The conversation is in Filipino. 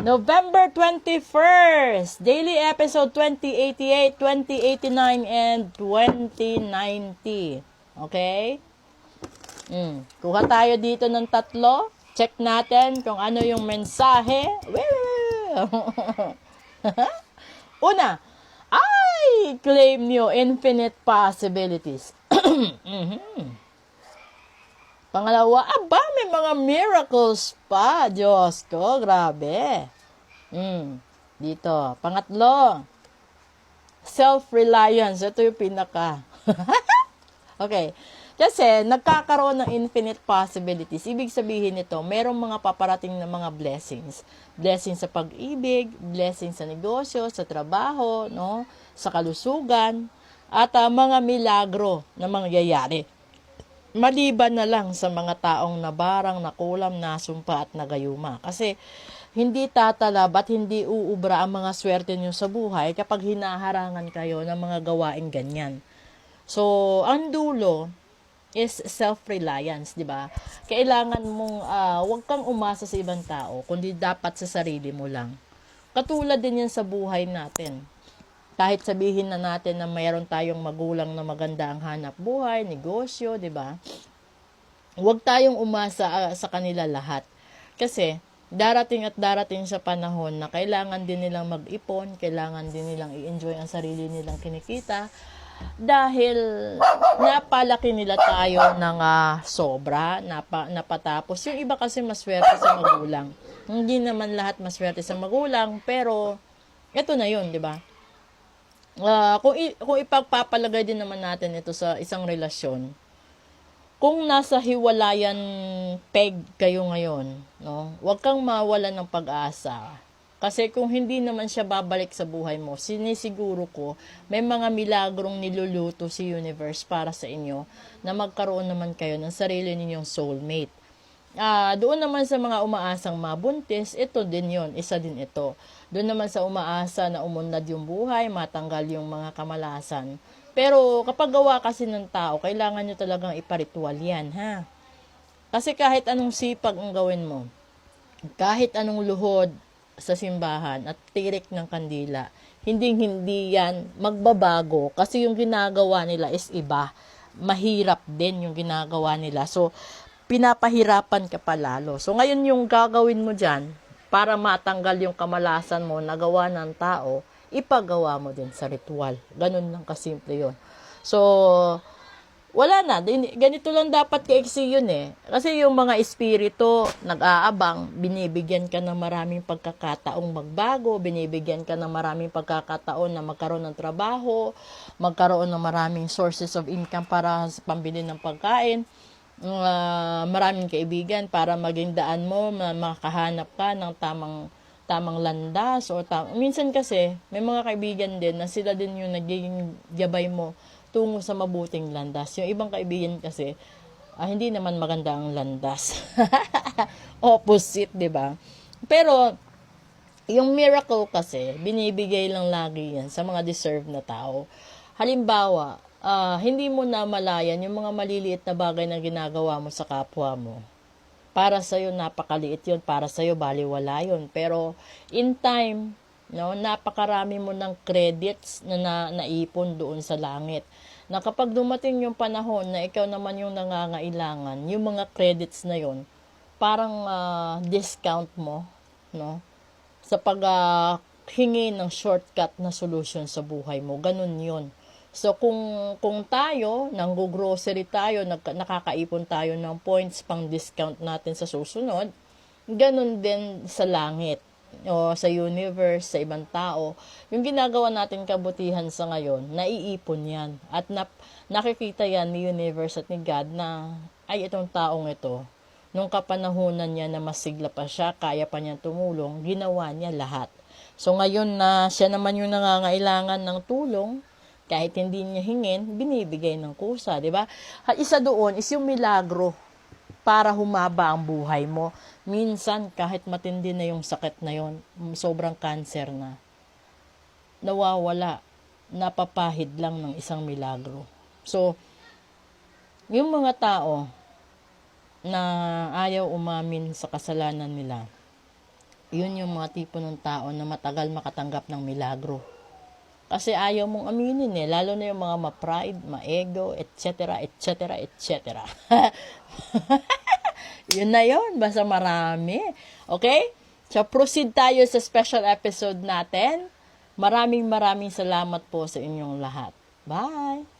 November 21st, daily episode 2088, 2089, and 2090. Okay? Kuha tayo dito ng 3. Check natin kung ano yung mensahe. Una, I claim your infinite possibilities. Pangalawa, may mga miracles pa. Diyos ko, grabe. Dito. Pangatlo, self-reliance. Ito yung pinaka. Okay. Kasi, nagkakaroon ng infinite possibilities. Ibig sabihin nito, merong mga paparating na mga blessings. Blessings sa pag-ibig, blessings sa negosyo, sa trabaho, no? Sa kalusugan, at mga milagro na mangyayari. Maliban na lang sa mga taong nabarang, nakulam, nasumpa at nagayuma. Kasi hindi tatalab at hindi uubra ang mga swerte nyo sa buhay kapag hinaharangan kayo ng mga gawain ganyan. So, ang dulo is self-reliance, di ba? Kailangan mong wag kang umasa sa ibang tao, kundi dapat sa sarili mo lang. Katulad din yan sa buhay natin. Kahit sabihin na natin na mayroon tayong magulang na maganda ang hanap buhay, negosyo, di ba? Huwag tayong umasa sa kanila lahat. Kasi darating sa panahon na kailangan din nilang mag-ipon, kailangan din nilang i-enjoy ang sarili nilang kinikita dahil napalaki nila tayo ng sobra, napatapos. Yung iba kasi maswerte sa magulang. Hindi naman lahat maswerte sa magulang, pero ito na yun, di ba? Kung ipagpapalagay din naman natin ito sa isang relasyon, kung nasa hiwalayan peg kayo ngayon, no, huwag kang mawalan ng pag-asa. Kasi kung hindi naman siya babalik sa buhay mo, sinisiguro ko, may mga milagrong niluluto si universe para sa inyo na magkaroon naman kayo ng sarili ninyong soulmate. Doon naman sa mga umaasang mabuntis, ito din yon, isa din ito. Doon naman sa umaasa na umunlad yung buhay, matanggal yung mga kamalasan. Pero kapag gawa kasi ng tao, kailangan nyo talagang iparitual yan, ha? Kasi kahit anong sipag ang gawin mo, kahit anong luhod sa simbahan at tirik ng kandila, hindi yan magbabago kasi yung ginagawa nila is iba. Mahirap din yung ginagawa nila. So, pinapahirapan ka pa lalo. So, ngayon yung gagawin mo dyan, para matanggal yung kamalasan mo na gawa ng tao, ipagawa mo din sa ritual. Ganun lang kasimple yun. So, wala na. Ganito lang dapat kaiksi yun eh. Kasi yung mga espiritu, nag-aabang, binibigyan ka ng maraming pagkakataong magbago, binibigyan ka ng maraming pagkakataon na magkaroon ng trabaho, magkaroon ng maraming sources of income para sa pambili ng pagkain, maraming kaibigan para maging daan mo, makahanap ka ng tamang landas o minsan kasi may mga kaibigan din na sila din yung nagiging gabay mo tungo sa mabuting landas. Yung ibang kaibigan kasi hindi naman maganda ang landas. Opposite, 'di ba? Pero yung miracle kasi binibigay lang lagi yan sa mga deserve na tao. Halimbawa, hindi mo na malayan yung mga maliliit na bagay na ginagawa mo sa kapwa mo. Para sa'yo, napakaliit yun. Para sa'yo, baliwala yun. Pero, in time, no, napakarami mo ng credits na naipon doon sa langit. Na kapag dumating yung panahon na ikaw naman yung nangangailangan, yung mga credits na yun, parang discount mo, no, sa paghingi ng shortcut na solution sa buhay mo. Ganun yun. So, kung tayo, nanggo-grocery tayo, nakakaipon tayo ng points pang discount natin sa susunod, ganun din sa langit, o sa universe, sa ibang tao. Yung ginagawa natin kabutihan sa ngayon, naiipon yan. At nakikita yan ni universe at ni God na, ay, itong taong ito, nung kapanahunan niya na masigla pa siya, kaya pa niya tumulong, ginawa niya lahat. So, ngayon na siya naman yung nangangailangan ng tulong, kahit hindi niya hingin, binibigay ng kusa, di ba? Isa doon is yung milagro para humaba ang buhay mo. Minsan, kahit matindi na yung sakit na yon, sobrang cancer na, nawawala, napapahid lang ng isang milagro. So, yung mga tao na ayaw umamin sa kasalanan nila, Yun yung mga tipo ng tao na matagal makatanggap ng milagro. Kasi ayaw mong aminin lalo na yung mga ma-pride, ma-ego, etc., etc., etc. Yun na yun, basta marami. Okay? So, proceed tayo sa special episode natin. Maraming salamat po sa inyong lahat. Bye!